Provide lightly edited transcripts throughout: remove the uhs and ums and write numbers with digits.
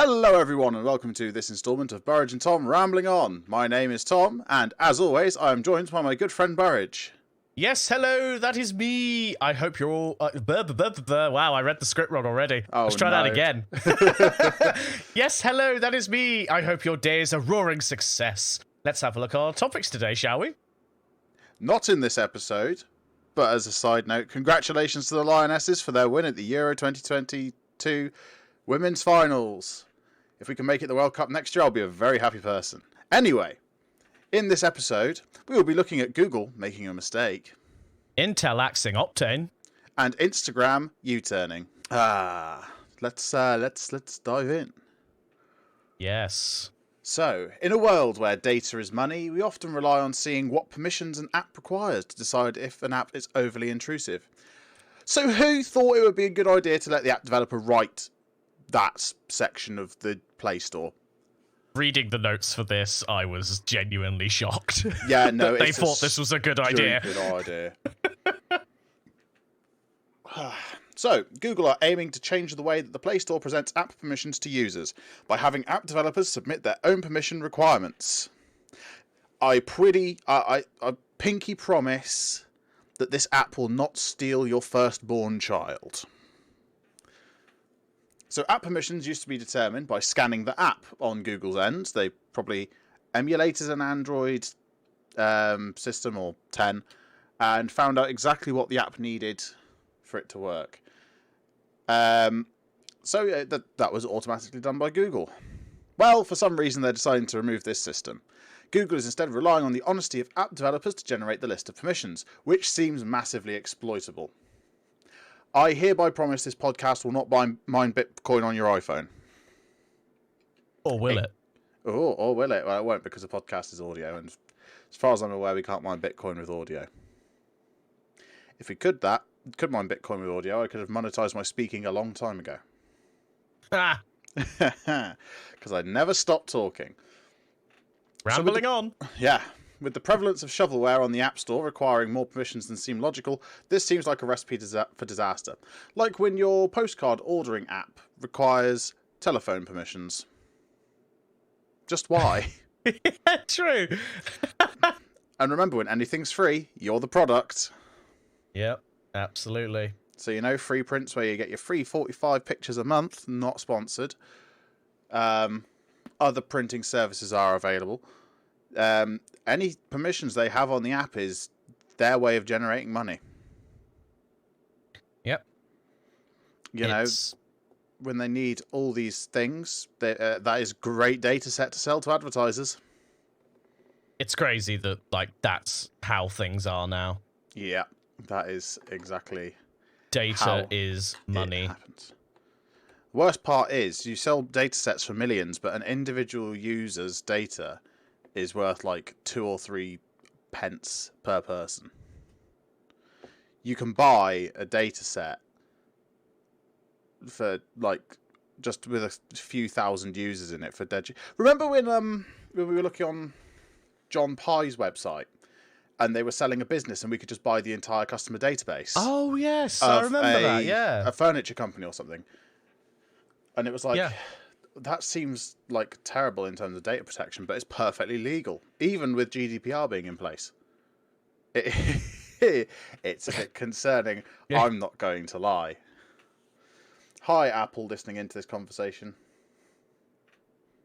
Hello everyone and welcome to this instalment of Burridge and Tom Rambling On. My name is Tom and as always I am joined by my good friend Burridge. Yes, hello, that is me. I hope you're all... Wow, I read the script wrong already. Oh, Let's try no. that again. Yes, hello, that is me. I hope your day is a roaring success. Let's have a look at our topics today, shall we? Not in this episode, but as a side note, congratulations to the Lionesses for their win at the Euro 2022 Women's Finals. If we can make it the World Cup next year, I'll be a very happy person. Anyway, in this episode, we will be looking at Google making a mistake. Intel axing Optane. And Instagram U-turning. Let's dive in. Yes. So, in a world where data is money, we often rely on seeing what permissions an app requires to decide if an app is overly intrusive. So who thought it would be a good idea to let the app developer write that section of the Play Store? Reading the notes for this, I was genuinely shocked. Yeah, no, they thought this was a good idea. Good idea. So, Google are aiming to change the way that the Play Store presents app permissions to users by having app developers submit their own permission requirements. I pinky promise that this app will not steal your firstborn child. So app permissions used to be determined by scanning the app on Google's end. They probably emulated an Android system or 10 and found out exactly what the app needed for it to work. That was automatically done by Google. Well, for some reason they're deciding to remove this system. Google is instead relying on the honesty of app developers to generate the list of permissions, which seems massively exploitable. I hereby promise this podcast will not mine Bitcoin on your iPhone. Or will it? Oh, or will it? Well, it won't because the podcast is audio, and as far as I'm aware, we can't mine Bitcoin with audio. If we could mine Bitcoin with audio, I could have monetized my speaking a long time ago. Ah! Because I never stopped talking. Rambling on. Yeah. With the prevalence of shovelware on the App Store requiring more permissions than seem logical, this seems like a recipe for disaster. Like when your postcard ordering app requires telephone permissions. Just why? Yeah, true. And remember, when anything's free, you're the product. Yep, absolutely. So you know free prints where you get your free 45 pictures a month, not sponsored. Other printing services are available. Any permissions they have on the app is their way of generating money. Yep. You know, when they need all these things, that is great data set to sell to advertisers. It's crazy that, that's how things are now. Yeah, that is exactly Data how is money. it happens. Worst part is, you sell data sets for millions, but an individual user's data is worth 2 or 3 pence per person. You can buy a data set for just with a few thousand users in it for dead. Remember when we were looking on John Pye's website and they were selling a business and we could just buy the entire customer database? Oh yes, I remember that. Yeah, a furniture company or something. And it was that seems terrible in terms of data protection, but it's perfectly legal, even with GDPR being in place. It's a bit concerning. Yeah. I'm not going to lie. Hi, Apple, listening into this conversation.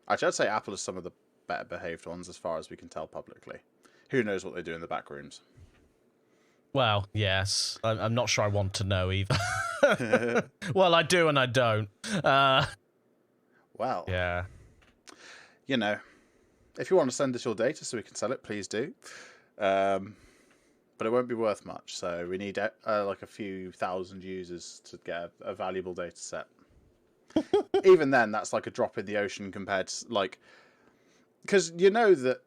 Actually, I'd say Apple is some of the better behaved ones as far as we can tell publicly. Who knows what they do in the back rooms? Well, yes. I'm not sure I want to know either. Well, I do and I don't. Well, yeah. You know, if you want to send us your data so we can sell it, please do. But it won't be worth much, so we need a few thousand users to get a valuable data set. Even then, that's like a drop in the ocean compared to because you know that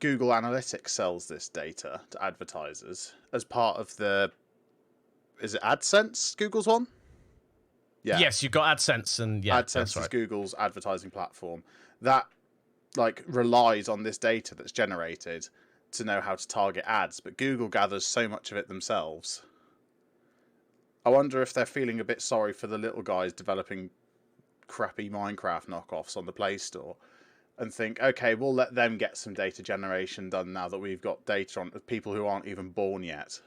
Google Analytics sells this data to advertisers as part of is it AdSense, Google's one? Yeah. Yes, you've got AdSense and AdSense is Google's advertising platform that relies on this data that's generated to know how to target ads, but Google gathers so much of it themselves. I wonder if they're feeling a bit sorry for the little guys developing crappy Minecraft knockoffs on the Play Store and think, okay, we'll let them get some data generation done now that we've got data on people who aren't even born yet.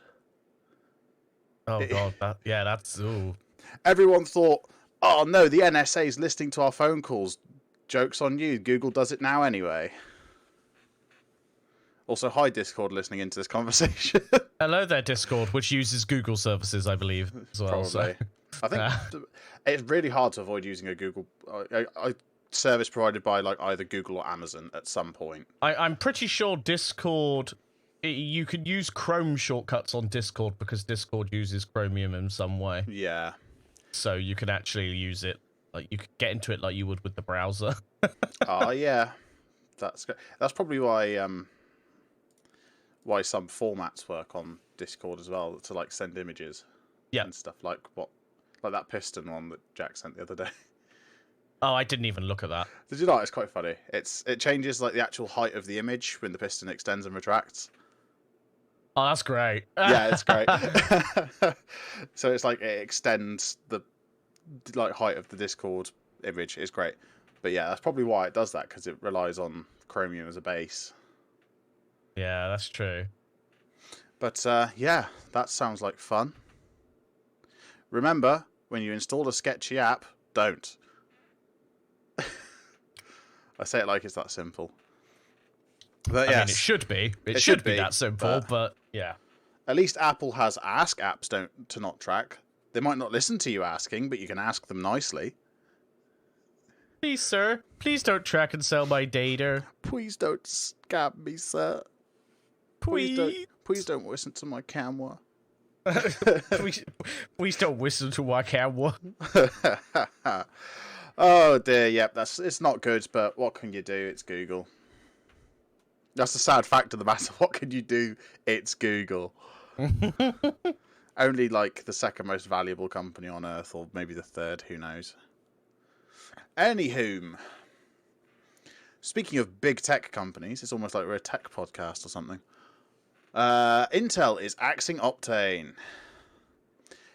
Oh god, that's ooh. Everyone thought, oh no, the NSA is listening to our phone calls. Joke's on you. Google does it now anyway. Also, hi Discord listening into this conversation. Hello there, Discord, which uses Google services, I believe, as well. Probably. So. I think it's really hard to avoid using a Google service provided by like either Google or Amazon at some point. I'm pretty sure Discord, you can use Chrome shortcuts on Discord because Discord uses Chromium in some way. Yeah. So you can actually use it, like you could get into it like you would with the browser. Oh yeah, that's probably why some formats work on Discord as well, to like send images. Yeah. And stuff like that piston one that Jack sent the other day. Oh, I didn't even look at that. Did you not? It's quite funny. It changes like the actual height of the image when the piston extends and retracts. Oh, that's great. Yeah, it's great. So it's like it extends the like height of the Discord image. It's great. But yeah, that's probably why it does that, because it relies on Chromium as a base. Yeah, that's true. But yeah, that sounds like fun. Remember, when you install a sketchy app, don't. I say it like it's that simple. But I mean, it should be. It should be that simple, but yeah. At least Apple has ask apps to not track. They might not listen to you asking, but you can ask them nicely. Please, sir, please don't track and sell my data. Please don't scam me, sir. Please don't listen to my camera. Please don't listen to my camera. Oh dear, yep, it's not good, but what can you do? It's Google. That's the sad fact of the matter. What can you do? It's Google. Only like the second most valuable company on earth, or maybe the third, who knows. Anywho, speaking of big tech companies, it's almost like we're a tech podcast or something. Intel is axing Optane.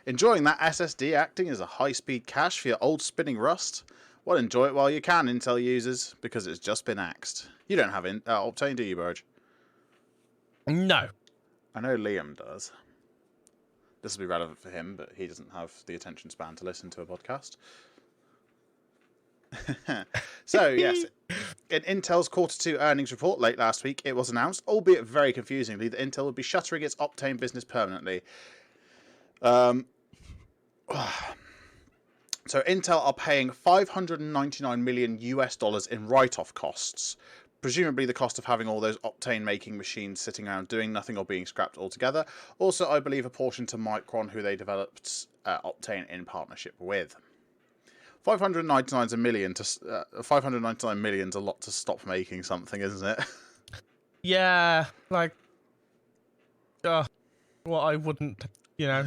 Enjoying that SSD acting as a high-speed cache for your old spinning Rust? Well, enjoy it while you can, Intel users, because it's just been axed. You don't have Optane, do you, Burridge? No. I know Liam does. This will be relevant for him, but he doesn't have the attention span to listen to a podcast. So, yes, in Intel's Q2 earnings report late last week, it was announced, albeit very confusingly, that Intel would be shuttering its Optane business permanently. So Intel are paying $599 million in write-off costs, presumably the cost of having all those Optane making machines sitting around doing nothing or being scrapped altogether. Also, I believe a portion to Micron, who they developed Optane in partnership with. 599 million's a lot to stop making something, isn't it? Yeah, like, well, I wouldn't. You know,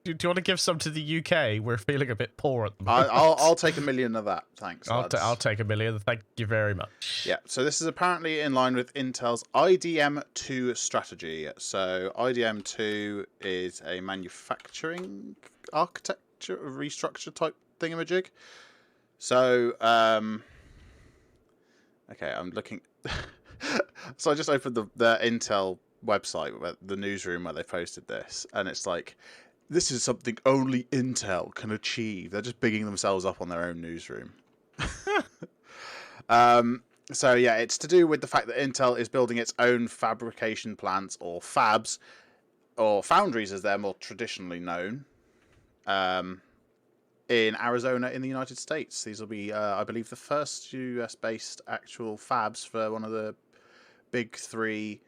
do you want to give some to the UK? We're feeling a bit poor at the moment. I'll take $1 million of that, thanks. I'll take $1 million. Thank you very much. Yeah, so this is apparently in line with Intel's IDM2 strategy. So IDM2 is a manufacturing architecture restructure type thingamajig. So, okay, I'm looking. So I just opened the Intel website, the newsroom where they posted this, and it's like, this is something only Intel can achieve. They're just bigging themselves up on their own newsroom. So yeah, it's to do with the fact that Intel is building its own fabrication plants, or fabs, or foundries as they're more traditionally known, in Arizona in the United States. These will be, I believe, the first US-based actual fabs for one of the big three.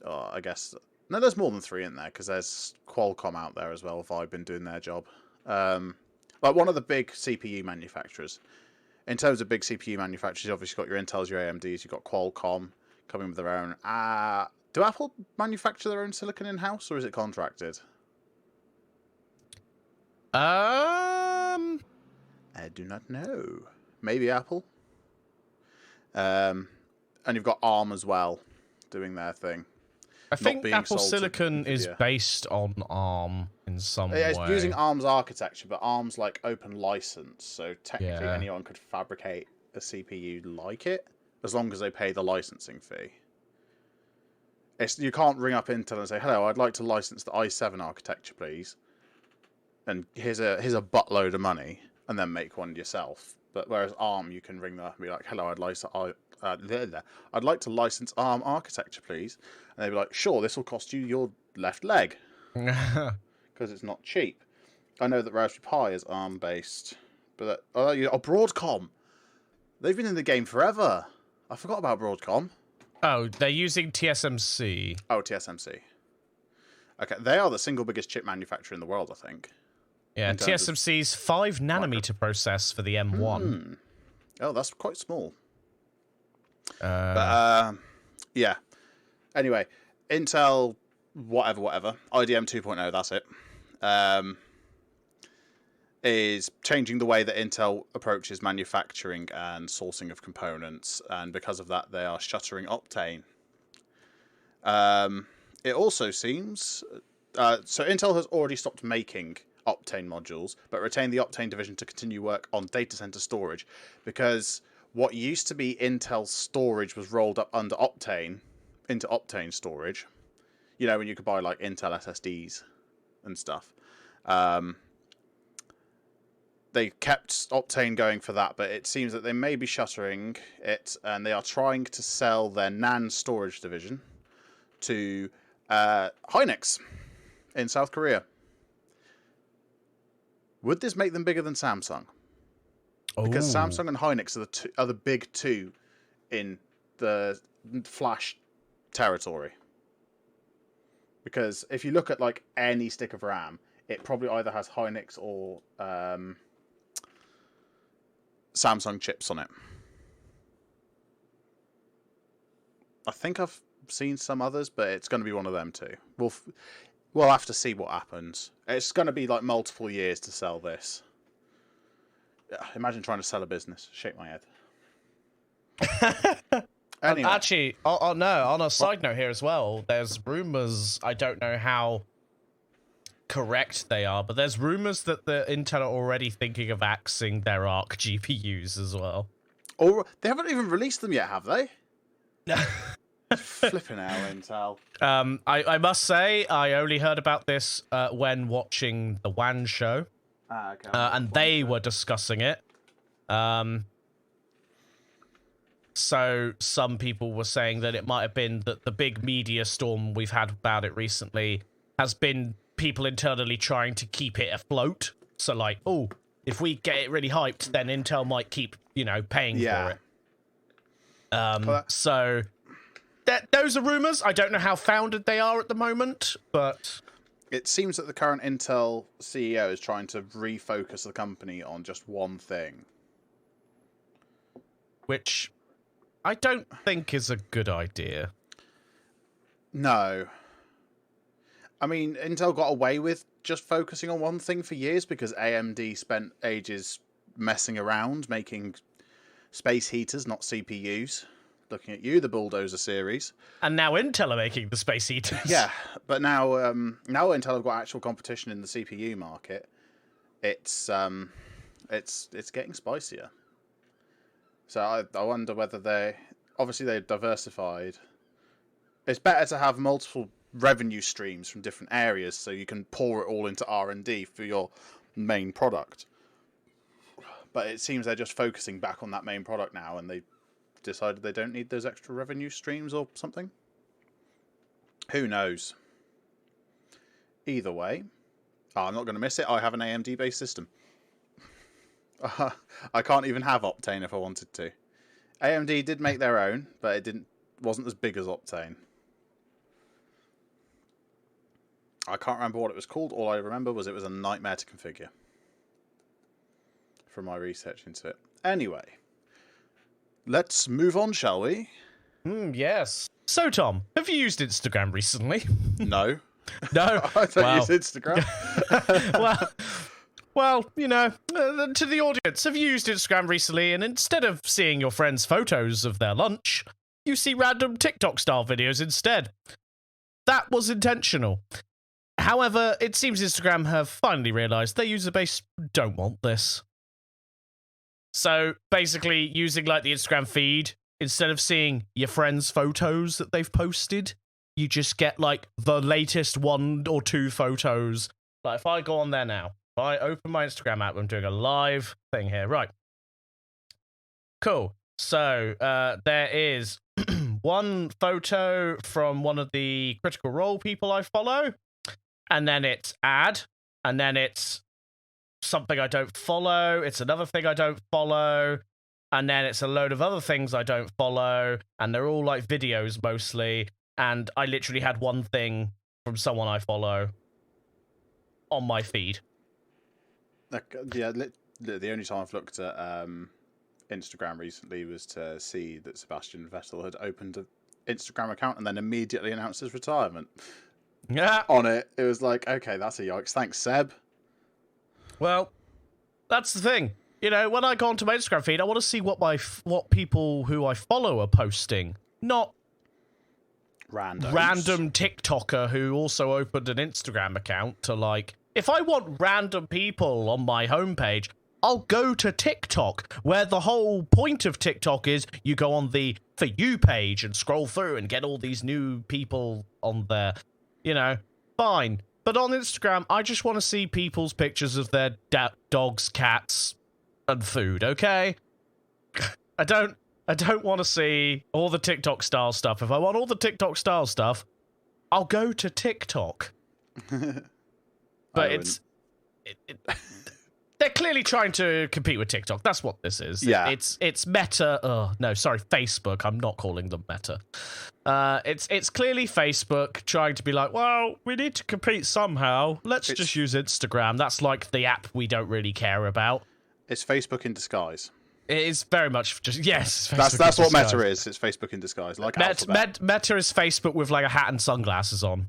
Oh, I guess no, there's more than three in there, because there's Qualcomm out there as well. If I've been doing their job, like one of the big CPU manufacturers. In terms of big CPU manufacturers, you've obviously got your Intels, your AMDs. You've got Qualcomm coming with their own. Do Apple manufacture their own silicon in house, or is it contracted? I do not know. Maybe Apple. And you've got ARM as well, doing their thing. I think being Apple sold to Silicon is Nvidia. based on ARM in some way. It's using ARM's architecture, but ARM's like open license, so technically Yeah. anyone could fabricate a CPU like it, as long as they pay the licensing fee. You can't ring up Intel and say, "Hello, I'd like to license the i7 architecture, please," and here's a buttload of money, and then make one yourself. But whereas ARM, you can ring them up and be like, "Hello, I'd like to license ARM architecture, please," and they'd be like, "Sure, this will cost you your left leg." Because it's not cheap. I know that Raspberry Pi is ARM based, but Broadcom, they've been in the game forever. I forgot about Broadcom. Oh, they're using TSMC. Oh, TSMC. Okay, they are the single biggest chip manufacturer in the world, I think. Yeah, TSMC's 5 nanometer process for the M1. Oh, that's quite small. Uh, Yeah. Anyway, Intel, whatever. IDM 2.0, that's it. Is changing the way that Intel approaches manufacturing and sourcing of components, and because of that, they are shuttering Optane. It also seems so Intel has already stopped making Optane modules, but retained the Optane division to continue work on data center storage, because what used to be Intel storage was rolled up under Optane into Optane storage. You know, when you could buy like Intel SSDs and stuff. They kept Optane going for that, but it seems that they may be shuttering it, and they are trying to sell their NAND storage division to Hynix in South Korea. Would this make them bigger than Samsung? Because Samsung and Hynix are the big two in the flash territory. Because if you look at like any stick of RAM, it probably either has Hynix or Samsung chips on it. I think I've seen some others, but it's going to be one of them too. We'll have to see what happens. It's going to be like multiple years to sell this. Imagine trying to sell a business. Shake my head. Anyway. Actually, no, on a side note here as well, there's rumors, I don't know how correct they are, but there's rumors that the Intel are already thinking of axing their Arc GPUs as well. Or they haven't even released them yet, have they? Flipping out, Intel. I must say, I only heard about this when watching the WAN show. Okay. And they were discussing it. So some people were saying that it might have been that the big media storm we've had about it recently has been people internally trying to keep it afloat. So like, oh, if we get it really hyped, then Intel might keep, paying for it. So those are rumors. I don't know how founded they are at the moment, but it seems that the current Intel CEO is trying to refocus the company on just one thing. Which I don't think is a good idea. No. I mean, Intel got away with just focusing on one thing for years because AMD spent ages messing around, making space heaters, not CPUs. Looking at you, the Bulldozer series. And now Intel are making the space heaters. Yeah, but now Intel have got actual competition in the CPU market. It's getting spicier. So I wonder whether they've diversified. It's better to have multiple revenue streams from different areas so you can pour it all into R&D for your main product. But it seems they're just focusing back on that main product now, and they decided they don't need those extra revenue streams or something. Who knows? Either way, I'm not going to miss it. I have an AMD-based system. I can't even have Optane if I wanted to. AMD did make their own, but it wasn't as big as Optane. I can't remember what it was called. All I remember was it was a nightmare to configure from my research into it. Anyway, let's move on, shall we? Yes. So, Tom, have you used Instagram recently? No. No? I don't use Instagram. Well, to the audience, have you used Instagram recently, and instead of seeing your friends' photos of their lunch, you see random TikTok-style videos instead? that was intentional. However, it seems Instagram have finally realised their user base don't want this. So basically, using like the Instagram feed, instead of seeing your friends' photos that they've posted, you just get like the latest 1 or 2 photos. Like if I go on there now, if I open my Instagram app, I'm doing a live thing here. Right. Cool. So there is one photo from one of the Critical Role people I follow, and then it's ad, and then it's something I don't follow, it's another thing I don't follow, and then it's a load of other things I don't follow, and they're all like videos mostly, and I literally had one thing from someone I follow on my feed. Yeah, the only time I've looked at Instagram recently was to see that Sebastian Vettel had opened an Instagram account and then immediately announced his retirement. Yeah. On it was like, okay, that's a yikes. Thanks, Seb. Well, that's the thing. You know, when I go onto my Instagram feed, I want to see what people who I follow are posting, not random TikToker who also opened an Instagram account to like. If I want random people on my homepage, I'll go to TikTok, where the whole point of TikTok is you go on the For You page and scroll through and get all these new people on there. You know, fine. But on Instagram, I just want to see people's pictures of their dogs, cats, and food, okay? I don't want to see all the TikTok style stuff. If I want all the TikTok style stuff, I'll go to TikTok. But they're clearly trying to compete with TikTok. That's what this is. Yeah. It's Meta. Oh, no, sorry, Facebook. I'm not calling them Meta. It's clearly Facebook trying to be like, well, we need to compete somehow. Let's just use Instagram. That's like the app we don't really care about. It's Facebook in disguise. It is very much just, yes. That's what Meta is. It's Facebook in disguise. Like Meta is Facebook with like a hat and sunglasses on.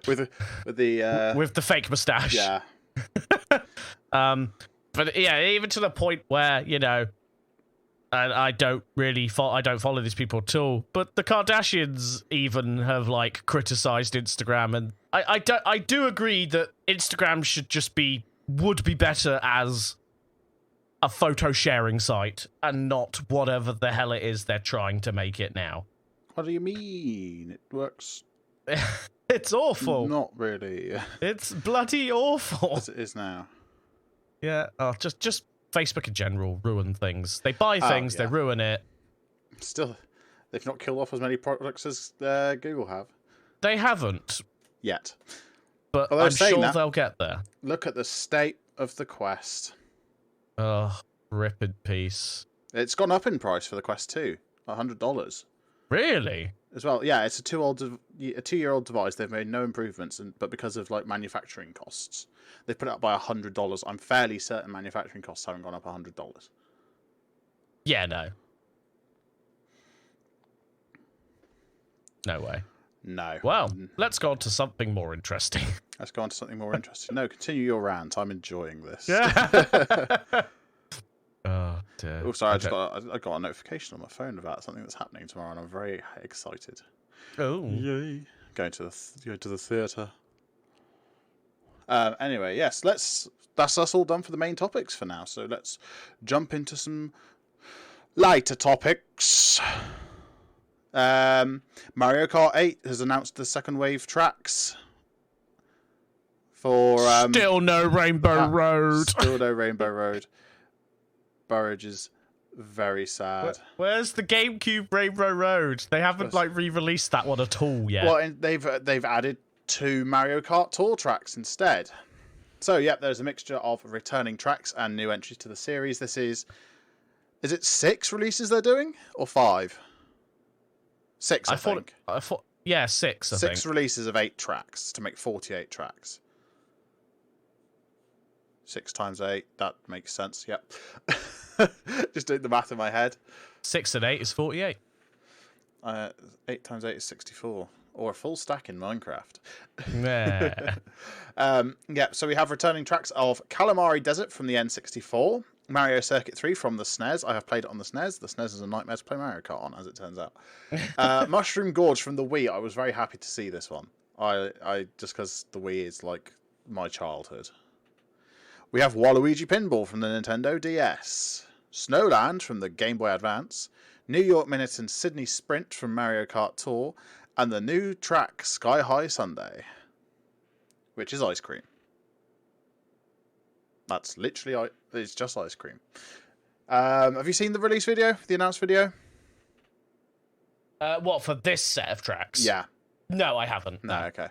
with the fake mustache. Yeah. But yeah, even to the point where, you know, I don't follow these people at all. But the Kardashians even have like criticized Instagram, and I do agree that Instagram would be better as a photo sharing site and not whatever the hell it is they're trying to make it now. What do you mean? It works. It's awful. Not really. It's bloody awful. As it is now. Yeah. Oh, just Facebook in general ruin things. They buy things, they ruin it. Still, they've not killed off as many products as Google have. They haven't. Yet. But I'm sure they'll get there. Look at the state of the Quest. Oh, rip in peace. It's gone up in price for the Quest 2. $100. Really? As well, yeah. It's a 2-year-old device. They've made no improvements, but because of like manufacturing costs, they put it up by $100. I'm fairly certain manufacturing costs haven't gone up $100. Yeah, no. No way. No. Well, let's go on to something more interesting. Let's go on to something more interesting. No, continue your rant. I'm enjoying this. Oh, dear. Oh, sorry, I got a notification on my phone about something that's happening tomorrow, and I'm very excited. Oh, yay! Going to the theatre. Anyway, yes, that's us all done for the main topics for now. So let's jump into some lighter topics. Mario Kart 8 has announced the second wave tracks. For still no Rainbow Road. Still no Rainbow Road. Burridge is very sad. Where's the GameCube Rainbow Road? They haven't like re-released that one at all yet. Well, they've added 2 Mario Kart Tour tracks instead. So yeah, there's a mixture of returning tracks and new entries to the series. This is it 6 releases they're doing or 5? 6, I think. I thought, yeah, 6. I think 6 releases of 8 tracks to make 48 tracks. 6 times 8, that makes sense. Yep. Just doing the math in my head. 6 and 8 is 48. 8 times 8 is 64. Or a full stack in Minecraft. Yeah. Yeah, so we have returning tracks of Calamari Desert from the N64, Mario Circuit 3 from the SNES. I have played it on the SNES. The SNES is a nightmare to play Mario Kart on, as it turns out. Mushroom Gorge from the Wii. I was very happy to see this one. I just because the Wii is like my childhood. We have Waluigi Pinball from the Nintendo DS. Snowland from the Game Boy Advance. New York Minute and Sydney Sprint from Mario Kart Tour. And the new track Sky High Sundae, which is ice cream. That's literally, it's just ice cream. Have you seen the release video, the announced video? What, for this set of tracks? Yeah. No, I haven't. No, okay.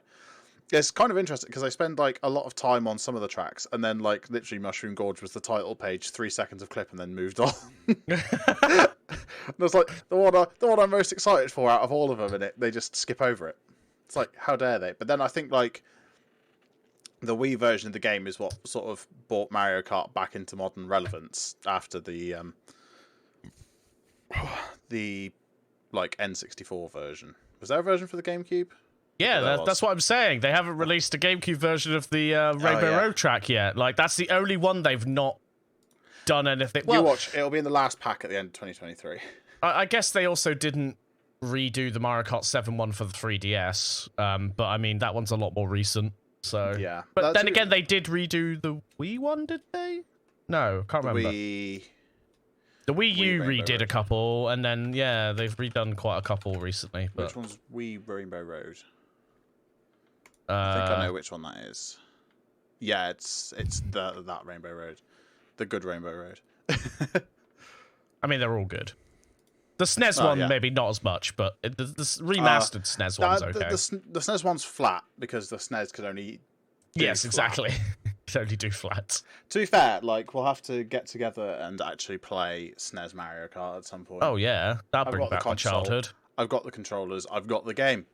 It's kind of interesting because I spend like a lot of time on some of the tracks, and then like literally Mushroom Gorge was the title page, 3 seconds of clip, and then moved on. And it's like the one I'm most excited for out of all of them, and they just skip over it. It's like, how dare they? But then I think like the Wii version of the game is what sort of brought Mario Kart back into modern relevance after the like N64 version. Was there a version for the GameCube? Yeah, that's what I'm saying. They haven't released a GameCube version of the Rainbow Road track yet. Like, that's the only one they've not done anything. Well, you watch, it'll be in the last pack at the end of 2023. I guess they also didn't redo the Mario Kart 7 one for the 3DS, but I mean, that one's a lot more recent. So yeah, but then again, they did redo the Wii one, did they? No, can't remember. The Wii U Rainbow redid Road. A couple, and then yeah, they've redone quite a couple recently. But which one's Wii Rainbow Road? I think I know which one that is. Yeah, it's that Rainbow Road, the good Rainbow Road. I mean, they're all good. The SNES one, maybe not as much, but the remastered SNES one's okay. The SNES one's flat because the SNES could only do yes, flat. Exactly. Could only do flats. To be fair, like we'll have to get together and actually play SNES Mario Kart at some point. Oh yeah, that'll bring back my childhood. I've got the controllers. I've got the game.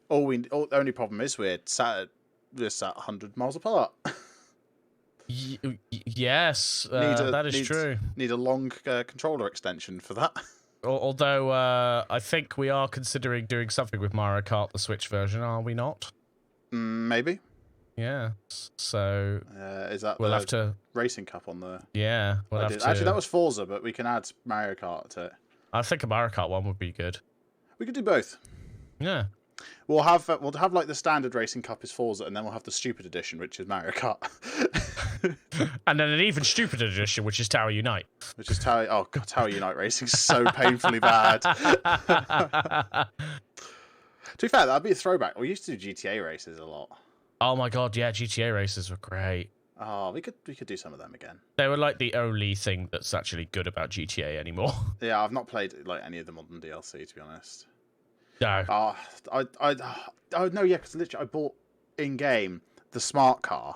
The only problem is we're sat 100 miles apart. Yes, that is true. Need a long controller extension for that. Although I think we are considering doing something with Mario Kart, the Switch version, are we not? Maybe. Yeah. So is that we'll the have to Racing Cup on the? Yeah, we'll have to. Actually, that was Forza, but we can add Mario Kart to it. I think a Mario Kart one would be good. We could do both. Yeah. We'll have like the standard Racing Cup is Forza, and then we'll have the stupid edition, which is Mario Kart. And then an even stupider edition, which is Tower Unite. Which is Tower. Oh god, Tower Unite Racing is so painfully bad. To be fair, that'd be a throwback. We used to do GTA races a lot. Oh my god, yeah, GTA races were great. Oh, we could do some of them again. They were like the only thing that's actually good about GTA anymore. Yeah, I've not played like any of the modern DLC, to be honest. No. Oh no, yeah, because literally I bought in game the smart car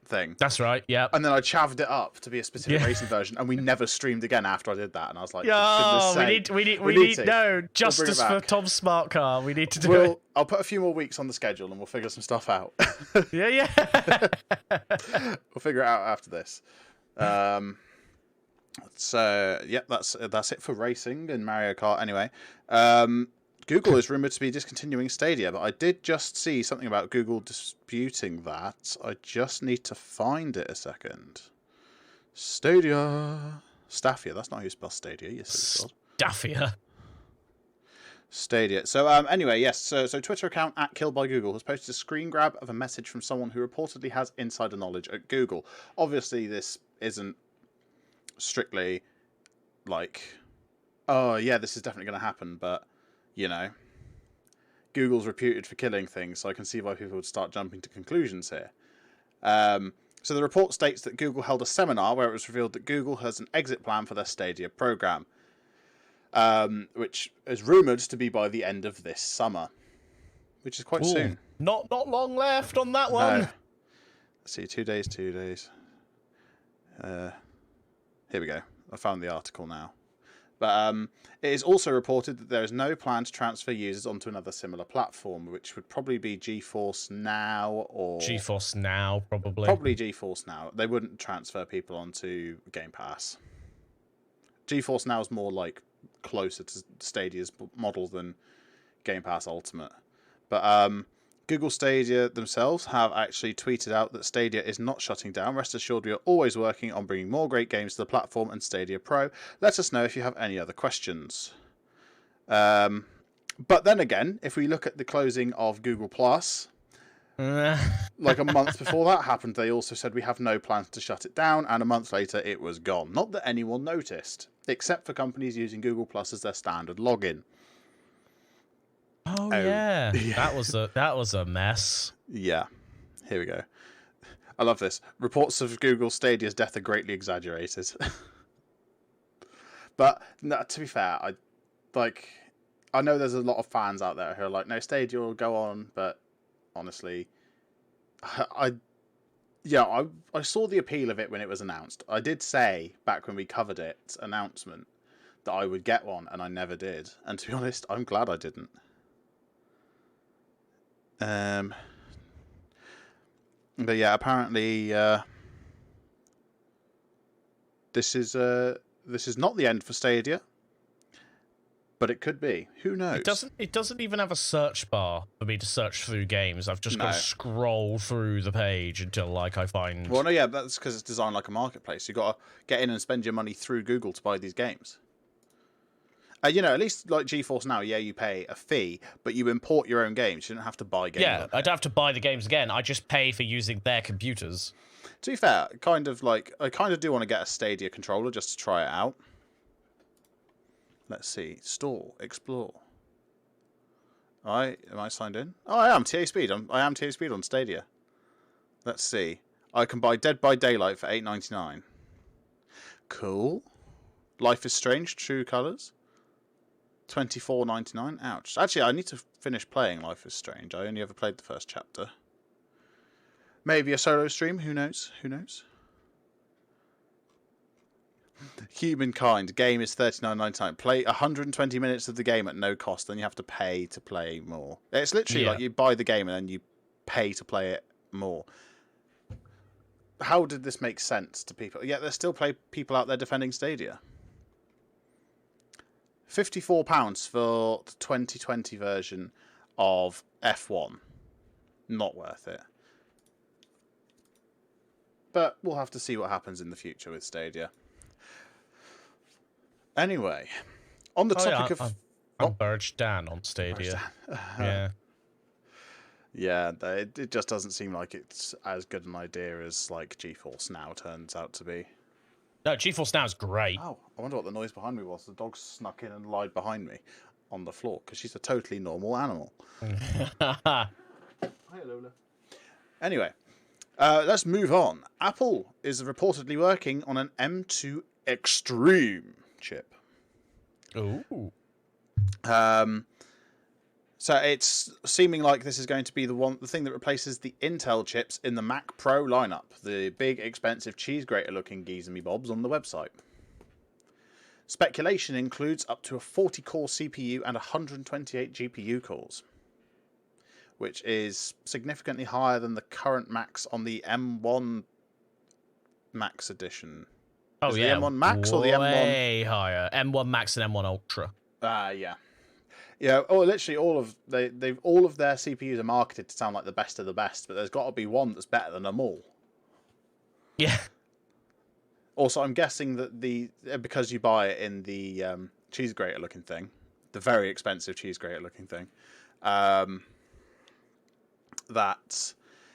thing. That's right. Yeah. And then I chavved it up to be a specific racing version, and we never streamed again after I did that. And I was like, oh, we need no justice for Tom's smart car. We need to do it. I'll put a few more weeks on the schedule, and we'll figure some stuff out. Yeah. We'll figure it out after this. So yeah, that's it for racing and Mario Kart. Anyway, Google is rumored to be discontinuing Stadia, but I did just see something about Google disputing that. I just need to find it a second. Stadia. That's not how you spell Stadia. You silly god. Stadia. So anyway, yes. So Twitter account @KilledByGoogle has posted a screen grab of a message from someone who reportedly has insider knowledge at Google. Obviously, this isn't strictly like, oh yeah, this is definitely going to happen, but you know, Google's reputed for killing things, so I can see why people would start jumping to conclusions here. So the report states that Google held a seminar where it was revealed that Google has an exit plan for their Stadia program, which is rumoured to be by the end of this summer, which is quite soon. Not long left on that one. No. Let's see, 2 days. Here we go. I found the article now. But it is also reported that there is no plan to transfer users onto another similar platform, which would probably be GeForce Now or... GeForce Now, probably. Probably GeForce Now. They wouldn't transfer people onto Game Pass. GeForce Now is more like closer to Stadia's model than Game Pass Ultimate. But Google Stadia themselves have actually tweeted out that Stadia is not shutting down. Rest assured, we are always working on bringing more great games to the platform and Stadia Pro. Let us know if you have any other questions. But then again, if we look at the closing of Google Plus, like a month before that happened, they also said we have no plans to shut it down, and a month later it was gone. Not that anyone noticed, except for companies using Google Plus as their standard login. Oh yeah. That was a mess. Yeah, here we go. I love this. Reports of Google Stadia's death are greatly exaggerated. But no, to be fair, I know there's a lot of fans out there who are like, no, Stadia will go on, but honestly, I saw the appeal of it when it was announced. I did say back when we covered its announcement that I would get one, and I never did. And to be honest, I'm glad I didn't. But yeah, apparently this is not the end for Stadia, but it could be. Who knows? It doesn't even have a search bar for me to search through games. I've just got to scroll through the page until I find. Well, no, yeah, that's because it's designed like a marketplace. You've got to get in and spend your money through Google to buy these games. At least like GeForce Now, you pay a fee, but you import your own games. You don't have to buy games. Yeah, I don't have to buy the games again. I just pay for using their computers. To be fair, I kind of do want to get a Stadia controller just to try it out. Let's see. Store. Explore. Am I signed in? Oh, I am. TA Speed. I am TA Speed on Stadia. Let's see. I can buy Dead by Daylight for $8.99. Cool. Life is Strange. True Colors. $24.99. Ouch. Actually, I need to finish playing Life is Strange. I only ever played the first chapter. Maybe a solo stream. Who knows? Humankind. Game is $39.99. Play 120 minutes of the game at no cost, then you have to pay to play more. It's literally like you buy the game and then you pay to play it more. How did this make sense to people? Yet there's still people out there defending Stadia. £54 for the 2020 version of F1. Not worth it. But we'll have to see what happens in the future with Stadia. Anyway, on the topic of... I'm Burridge Dan on Stadia. Yeah. Yeah, it just doesn't seem like it's as good an idea as like GeForce Now turns out to be. No, GeForce Now is great. Oh, I wonder what the noise behind me was. The dog snuck in and lied behind me on the floor because she's a totally normal animal. Hi, Lola. Anyway, let's move on. Apple is reportedly working on an M2 Extreme chip. Ooh. So it's seeming like this is going to be the thing that replaces the Intel chips in the Mac Pro lineup, the big, expensive, cheese grater-looking geezer bobs on the website. Speculation includes up to a 40-core CPU and 128 GPU cores, which is significantly higher than the current Macs on the M1 Max edition. Oh, is yeah. The M1 Max or the M1? Way higher. M1 Max and M1 Ultra. Yeah. Yeah, literally all of their CPUs are marketed to sound like the best of the best, but there's got to be one that's better than them all. Yeah. Also, I'm guessing that because you buy it in the cheese grater looking thing, the very expensive cheese grater looking thing, that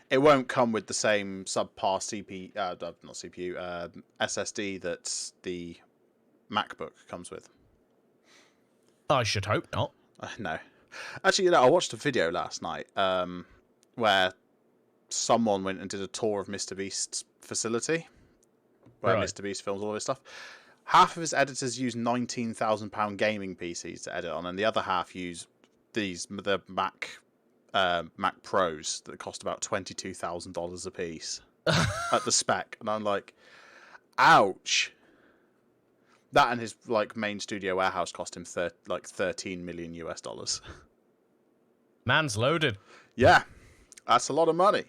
it won't come with the same subpar SSD that the MacBook comes with. I should hope not. No. Actually, I watched a video last night where someone went and did a tour of Mr. Beast's facility, where Mr. Beast films all this stuff. Half of his editors use £19,000 gaming PCs to edit on, and the other half use the Mac Pros that cost about $22,000 a piece at the spec. And I'm like, ouch. That and his main studio warehouse cost him $13 million US. Man's loaded. Yeah, that's a lot of money.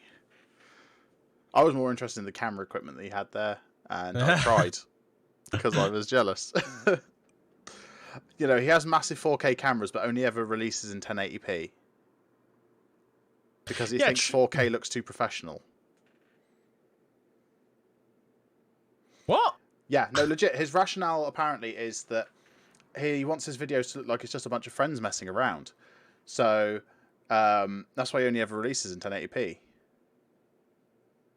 I was more interested in the camera equipment that he had there, and I cried because I was jealous. He has massive 4K cameras, but only ever releases in 1080p. because he Yeah, thinks 4K looks too professional. What? Yeah, no, legit. His rationale apparently is that he wants his videos to look like it's just a bunch of friends messing around. So that's why he only ever releases in 1080p,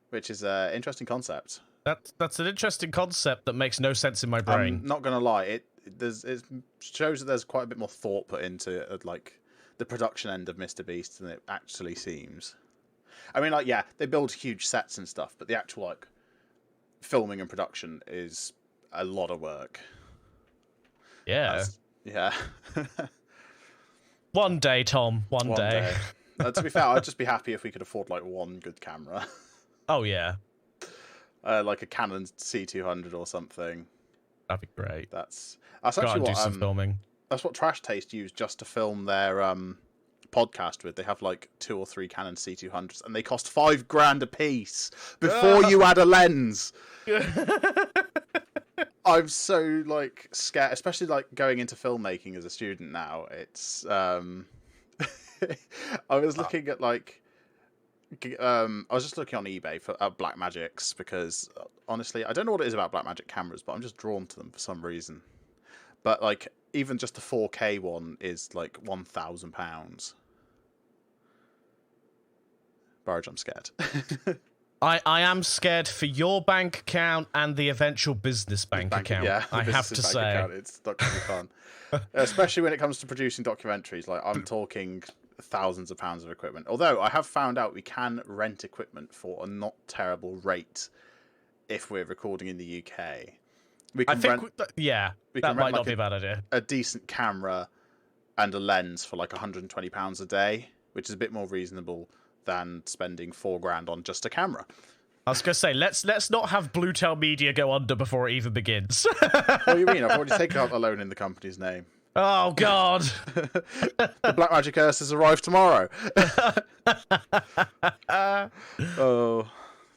which is an interesting concept. That's an interesting concept that makes no sense in my brain. I'm not gonna lie, it shows that there's quite a bit more thought put into like the production end of Mr. Beast than it actually seems. I mean, like, yeah, they build huge sets and stuff, but the actual like filming and production is a lot of work. Yeah. Yeah. One day, Tom. One day. To be fair, I'd just be happy if we could afford like one good camera. Oh yeah. Like a Canon C200 or something. That'd be great. That's actually what do some filming. That's what Trash Taste used just to film their podcast with. They have like 2 or 3 Canon C200s, and they cost $5,000 a piece before you add a lens. I'm so like scared, especially like going into filmmaking as a student now. It's I was looking at like I was just looking on eBay for Blackmagics because honestly, I don't know what it is about Blackmagic cameras, but I'm just drawn to them for some reason. But like even just a 4K one is like £1,000. Burridge, I'm scared. I am scared for your bank account and the eventual business bank account. Yeah, I have to say, it's not going to be fun, especially when it comes to producing documentaries. Like I'm talking thousands of pounds of equipment. Although I have found out we can rent equipment for a not terrible rate if we're recording in the UK. We can that might not be a bad idea. A decent camera and a lens for like £120 a day, which is a bit more reasonable than spending $4,000 on just a camera. I was gonna say, let's not have Bluetail Media go under before it even begins. What do you mean? I've already taken out the loan in the company's name. Oh God! The Blackmagic Earth has arrived tomorrow. Oh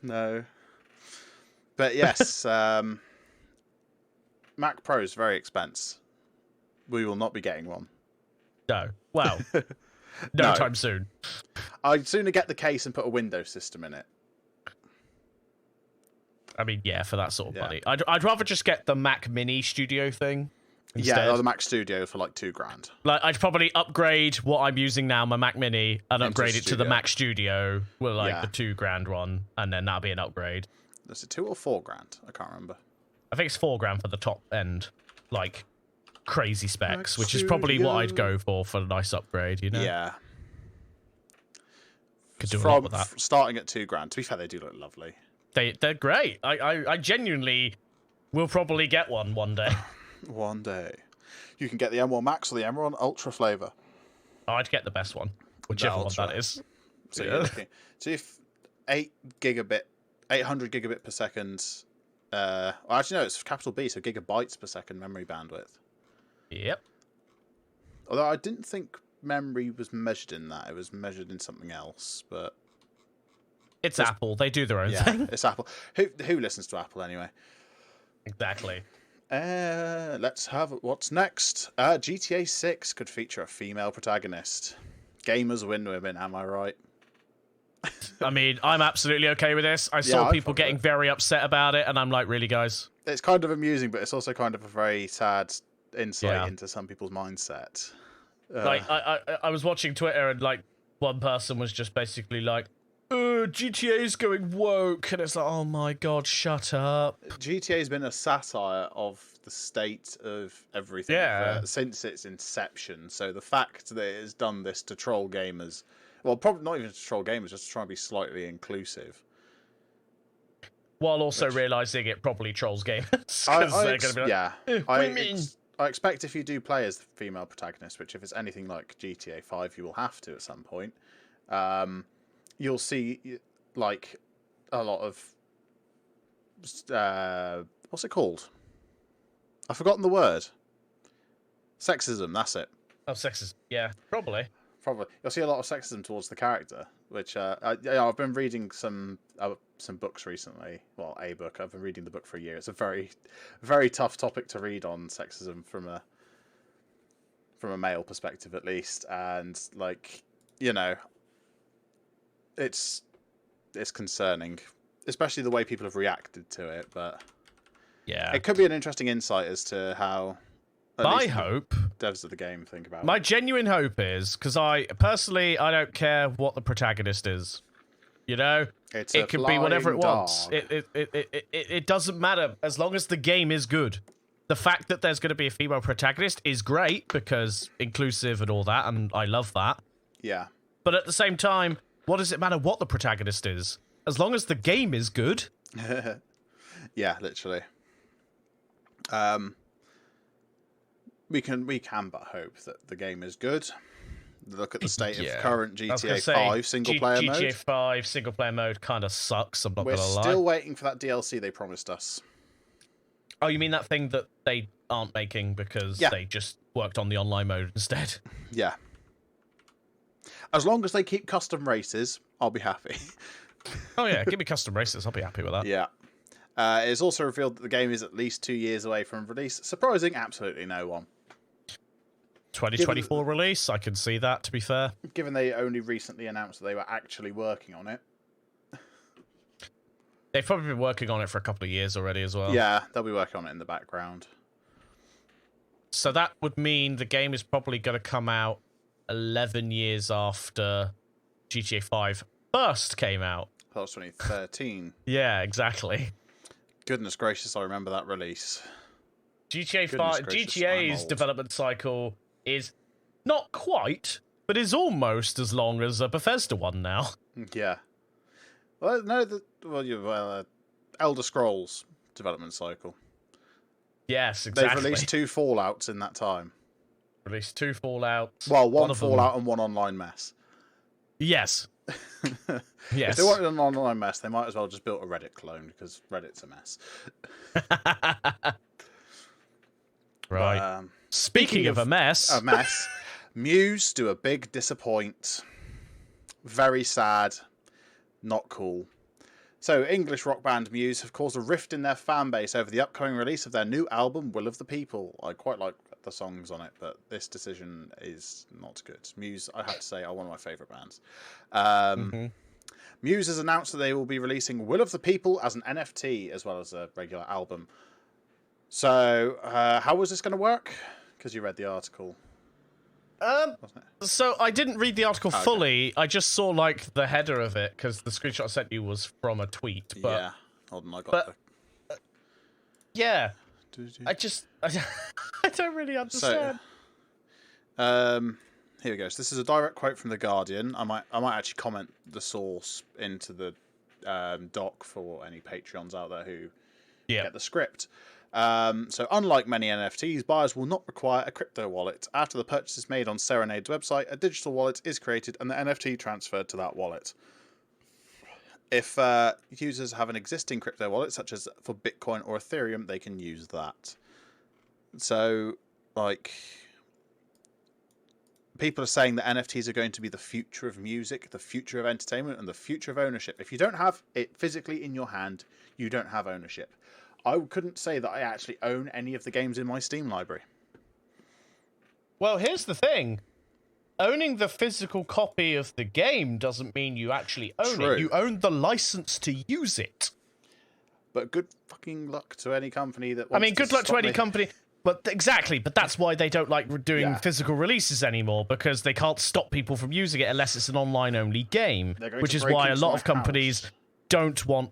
no! But yes, Mac Pro is very expensive. We will not be getting one. No. Well, no time soon. I'd sooner get the case and put a Windows system in it. I mean, yeah, for that sort of money. I'd rather just get the Mac Mini Studio thing instead. Yeah, or the Mac Studio for like £2,000. Like, I'd probably upgrade what I'm using now, my Mac Mini, and upgrade it to the Mac Studio with like the $2,000 one, and then that'll be an upgrade. Is it 2 or $4,000? I can't remember. I think it's $4,000 for the top end, like crazy specs, which is probably what I'd go for a nice upgrade. You know? Yeah. Could do a lot with that. Starting at £2,000. To be fair, they do look lovely. They're great. I genuinely will probably get one day. One day. You can get the M1 Max or the M1 Ultra flavour. I'd get the best one, whichever one that is. So you're looking. So if 800 gigabit per second. Well, actually, no, it's capital B, so gigabytes per second memory bandwidth. Yep. Although I didn't think memory was measured in that. It was measured in something else, but it's Apple. They do their own thing. It's Apple. Who listens to Apple anyway? Exactly. Let's have what's next. GTA 6 could feature a female protagonist. Gamers win women, am I right? I mean, I'm absolutely okay with this. I saw people getting very upset about it, and I'm like, really, guys? It's kind of amusing, but it's also kind of a very sad insight into some people's mindset. Like, I was watching Twitter, and like one person was just basically like, GTA's going woke, and it's like, oh my God, shut up. GTA's been a satire of the state of everything since its inception. So the fact that it has done this to troll gamers, well, probably not even to troll gamers, just to try and be slightly inclusive. While also realising it probably trolls gamers. I expect if you do play as the female protagonist, which if it's anything like GTA 5, you will have to at some point, you'll see like a lot of what's it called? I've forgotten the word. Sexism, that's it. Oh, sexism. Yeah, probably. You'll see a lot of sexism towards the character, which I've been reading some books recently. Well, a book. I've been reading the book for a year. It's a very, very tough topic to read on sexism from a male perspective, at least. And like, you know, it's concerning, especially the way people have reacted to it. But yeah, it could be an interesting insight as to how my hope, devs of the game think about my it. genuine hope is, because I don't care what the protagonist is. You know, it can be whatever it wants. It doesn't matter as long as the game is good. The fact that there's going to be a female protagonist is great because inclusive and all that, and I love that. Yeah. But at the same time, what does it matter what the protagonist is? As long as the game is good. Yeah, literally. We can but hope that the game is good. Look at the state of current GTA 5 single-player mode. GTA 5 single-player mode kind of sucks, I'm not going to lie. We're still waiting for that DLC they promised us. Oh, you mean that thing that they aren't making because they just worked on the online mode instead? Yeah. As long as they keep custom races, I'll be happy. Oh yeah, give me custom races, I'll be happy with that. Yeah. It is also revealed that the game is at least 2 years away from release, surprising absolutely no one. 2024 release, I can see that, to be fair. Given they only recently announced that they were actually working on it. They've probably been working on it for a couple of years already as well. Yeah, they'll be working on it in the background. So that would mean the game is probably going to come out 11 years after GTA 5 first came out. That was 2013. Yeah, exactly. Goodness gracious, I remember that release. GTA's development cycle is not quite, but is almost as long as a Bethesda one now. Yeah. Well, no, Elder Scrolls development cycle. Yes, exactly. They've released 2 Fallouts in that time. Released 2 Fallouts. Well, one Fallout and one online mess. Yes. Yes. If they wanted an online mess, they might as well just build a Reddit clone, because Reddit's a mess. Right. But, Speaking of a mess. Muse do a big disappoint. Very sad. Not cool. So, English rock band Muse have caused a rift in their fan base over the upcoming release of their new album, Will of the People. I quite like the songs on it, but this decision is not good. Muse, I have to say, are one of my favourite bands. Muse has announced that they will be releasing Will of the People as an NFT, as well as a regular album. So, how was this going to work? Because you read the article. So I didn't read the article fully. I just saw like the header of it because the screenshot I sent you was from a tweet. But, yeah, hold on, I got yeah, I don't really understand. So, here we go. So this is a direct quote from The Guardian. I might actually comment the source into the doc for any Patreons out there who get the script. So unlike many NFTs, buyers will not require a crypto wallet. After the purchase is made on Serenade's website, a digital wallet is created and the NFT transferred to that wallet. If users have an existing crypto wallet, such as for Bitcoin or Ethereum, they can use that. So, like, people are saying that NFTs are going to be the future of music, the future of entertainment, and the future of ownership. If you don't have it physically in your hand, you don't have ownership. I couldn't say that I actually own any of the games in my Steam library. Well, here's the thing. Owning the physical copy of the game doesn't mean you actually own it. You own the license to use it. But good fucking luck to any company that wants good luck to any company. But exactly, but that's why they don't like doing physical releases anymore, because they can't stop people from using it unless it's an online-only game, which is why a lot of companies don't want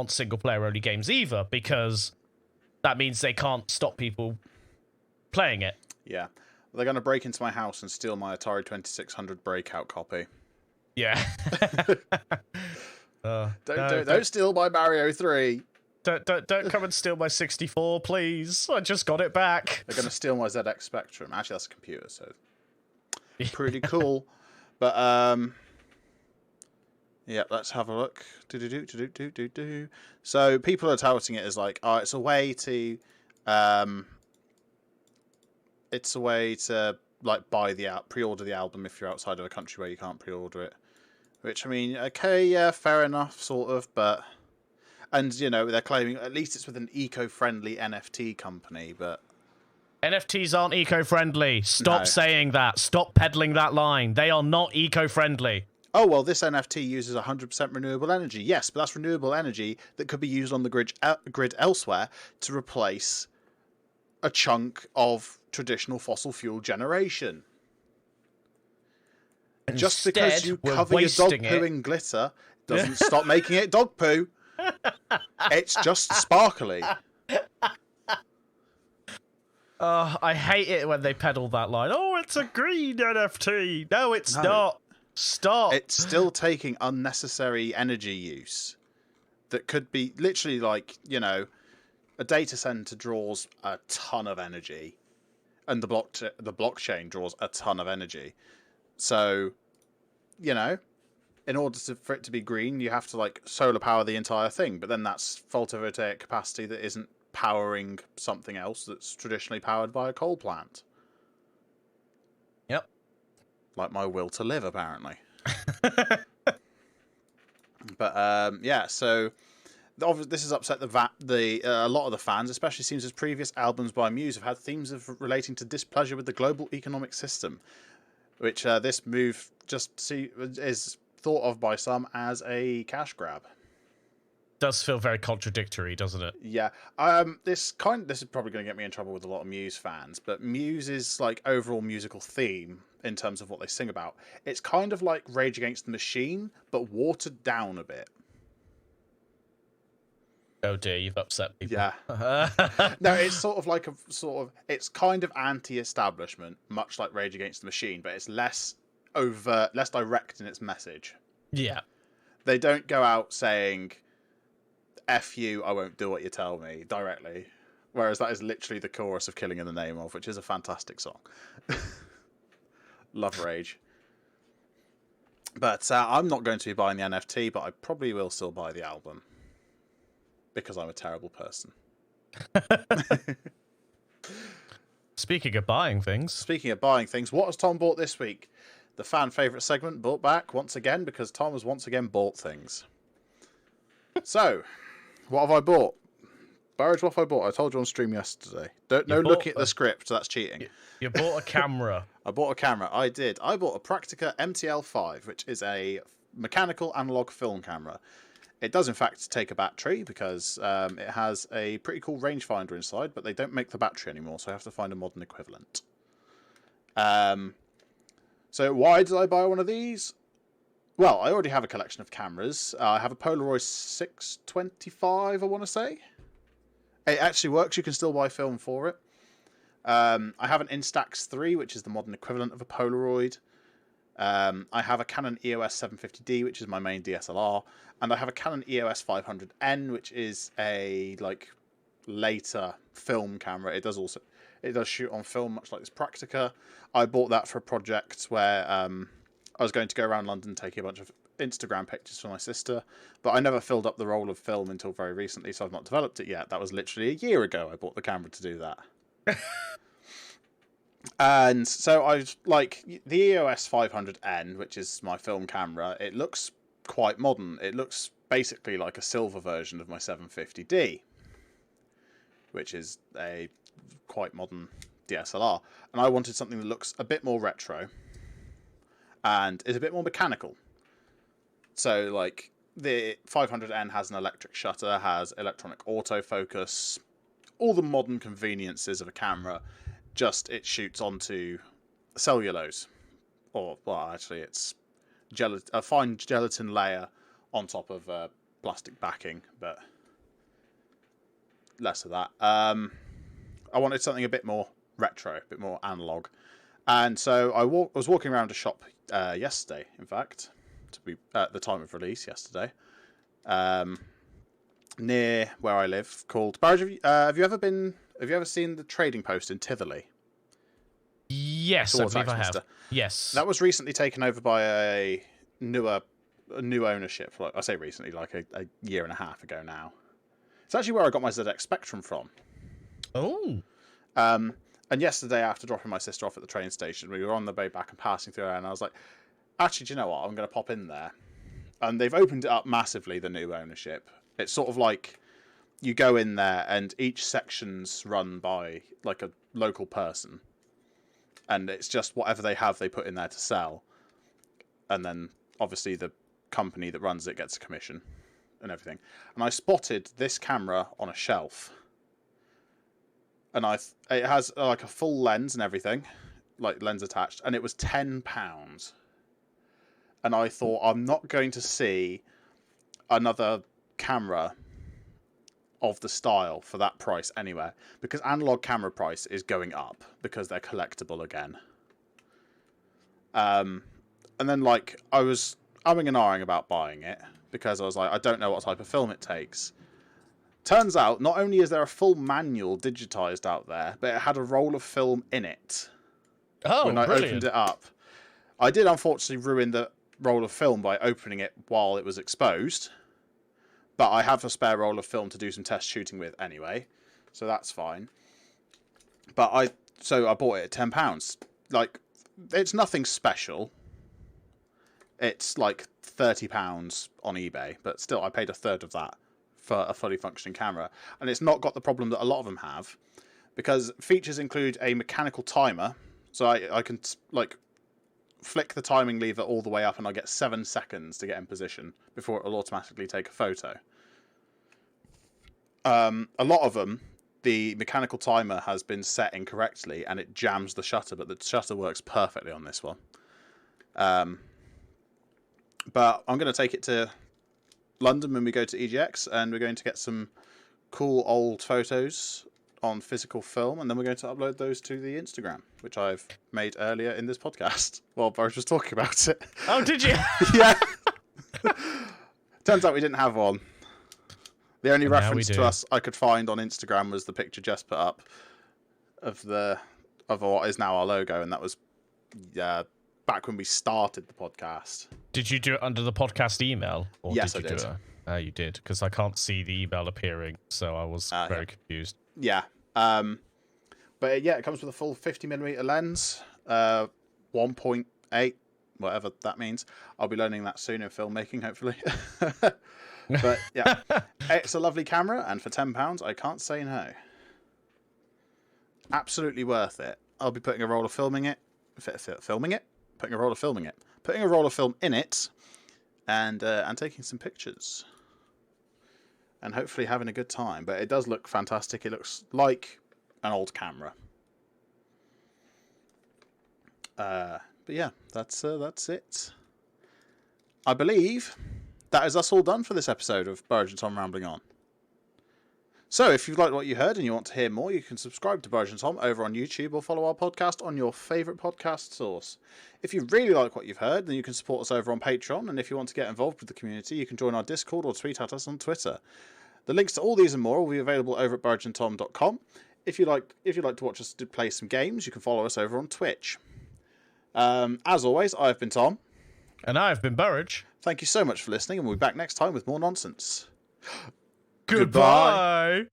single-player only games either, because that means they can't stop people playing it. Yeah. They're going to break into my house and steal my Atari 2600 breakout copy. Yeah. Don't steal my Mario 3. Don't come and steal my 64, please. I just got it back. They're going to steal my ZX Spectrum. Actually, that's a computer, so pretty cool. But yeah, let's have a look. So people are touting it as like, oh, it's a way to like buy the pre-order the album if you're outside of a country where you can't pre-order it. Which, I mean, okay, yeah, fair enough, sort of, but... And, you know, they're claiming at least it's with an eco-friendly NFT company, but... NFTs aren't eco-friendly. Stop saying that. Stop peddling that line. They are not eco-friendly. oh, well, this NFT uses 100% renewable energy. Yes, but that's renewable energy that could be used on the grid elsewhere to replace a chunk of traditional fossil fuel generation. Just because you cover your dog poo in glitter doesn't stop making it dog poo. It's just sparkly. I hate it when they peddle that line. Oh, it's a green NFT. No, it's not. Stop. It's still taking unnecessary energy use that could be literally like, you know, a data center draws a ton of energy and the blockchain draws a ton of energy. So, you know, in order for it to be green, you have to like solar power the entire thing. But then that's photovoltaic capacity that isn't powering something else that's traditionally powered by a coal plant. Yep. Like my will to live, apparently. But yeah, so this has upset a lot of the fans, especially since his previous albums by Muse have had themes of relating to displeasure with the global economic system, which this move is thought of by some as a cash grab. Does feel very contradictory, doesn't it? Yeah. This is probably going to get me in trouble with a lot of Muse fans, but Muse's like overall musical theme in terms of what they sing about, it's kind of like Rage Against the Machine, but watered down a bit. Oh dear, you've upset people. Yeah. No, it's sort of it's kind of anti-establishment, much like Rage Against the Machine, but it's less overt, less direct in its message. Yeah. They don't go out saying, F you, I won't do what you tell me, directly. Whereas that is literally the chorus of Killing in the Name of, which is a fantastic song. Love Rage. But I'm not going to be buying the NFT, but I probably will still buy the album. Because I'm a terrible person. Speaking of buying things, what has Tom bought this week? The fan favourite segment brought back once again because Tom has once again bought things. So, what have I bought? Burridge, what have I bought? I told you on stream yesterday. Looking at the script, that's cheating. You bought a camera. I bought a camera, I did. I bought a Praktica MTL5, which is a mechanical analog film camera. It does, in fact, take a battery because it has a pretty cool rangefinder inside, but they don't make the battery anymore, so I have to find a modern equivalent. So why did I buy one of these? Well, I already have a collection of cameras. I have a Polaroid 625, I want to say. It actually works. You can still buy film for it. I have an Instax 3, which is the modern equivalent of a Polaroid. I have a Canon EOS 750D, which is my main DSLR, and I have a Canon EOS 500N, which is a later film camera. It does shoot on film, much like this Praktica. I bought that for a project where I was going to go around London taking a bunch of Instagram pictures for my sister, but I never filled up the roll of film until very recently, so I've not developed it yet. That was literally a year ago I bought the camera to do that. And so I like the EOS 500N, which is my film camera. It looks quite modern. It looks basically like a silver version of my 750D, which is a quite modern DSLR. And I wanted something that looks a bit more retro and is a bit more mechanical. So like the 500N has an electric shutter, has electronic autofocus, all the modern conveniences of a camera. Just it shoots onto cellulose, or well, actually, it's a fine gelatin layer on top of plastic backing, but less of that. I wanted something a bit more retro, a bit more analog, and so I was walking around a shop yesterday. In fact, to be at the time of release yesterday, near where I live, called Burridge. Have you ever seen the Trading Post in Tivoli? Yes, I believe I have. Yes. That was recently taken over by a new ownership. Like I say recently, like a year and a half ago now. It's actually where I got my ZX Spectrum from. Oh. And yesterday, after dropping my sister off at the train station, we were on the way back and passing through there, and I was like, actually, do you know what? I'm going to pop in there. And they've opened it up massively, the new ownership. It's sort of like you go in there and each section's run by like a local person. And it's just whatever they have, they put in there to sell. And then obviously the company that runs it gets a commission and everything. And I spotted this camera on a shelf, and it has like a full lens and everything, like lens attached, and it was £10. And I thought, I'm not going to see another camera of the style for that price anywhere, because analog camera price is going up because they're collectible again. And then like I was umming and ahhing about buying it because I was like, I don't know what type of film it takes. Turns out, not only is there a full manual digitized out there, but it had a roll of film in it. Oh, when I brilliant. opened it up. I did unfortunately ruin the roll of film by opening it while it was exposed, but I have a spare roll of film to do some test shooting with anyway, so that's fine. But I bought it at £10. Like, it's nothing special. It's like £30 on eBay, but still, I paid a third of that for a fully functioning camera, and it's not got the problem that a lot of them have, because features include a mechanical timer, so I can like flick the timing lever all the way up and I get 7 seconds to get in position before it will automatically take a photo. A lot of them, the mechanical timer has been set incorrectly and it jams the shutter, but the shutter works perfectly on this one. But I'm going to take it to London when we go to EGX, and we're going to get some cool old photos on physical film, and then we're going to upload those to the Instagram, which I've made earlier in this podcast while Burridge was talking about it. Oh, did you? Yeah. Turns out we didn't have one. The only reference to us I could find on Instagram was the picture Jess put up of what is now our logo, and that was back when we started the podcast. Did you do it under the podcast email? Or yes, did I did. You did, because I can't see the email appearing, so I was very confused. Yeah. But yeah, it comes with a full 50mm lens, 1.8, whatever that means. I'll be learning that soon in filmmaking, hopefully. But yeah, it's a lovely camera, and for £10, I can't say no. Absolutely worth it. I'll be putting a roll of putting a roll of film in it, and taking some pictures, and hopefully having a good time. But it does look fantastic. It looks like an old camera. But yeah, that's it. I believe that is us all done for this episode of Burridge and Tom Rambling On. So, if you've liked what you heard and you want to hear more, you can subscribe to Burridge and Tom over on YouTube or follow our podcast on your favourite podcast source. If you really like what you've heard, then you can support us over on Patreon, and if you want to get involved with the community, you can join our Discord or tweet at us on Twitter. The links to all these and more will be available over at burridgeandtom.com. If you'd like to watch us play some games, you can follow us over on Twitch. As always, I've been Tom. And I've been Burridge. Thank you so much for listening, and we'll be back next time with more nonsense. Goodbye.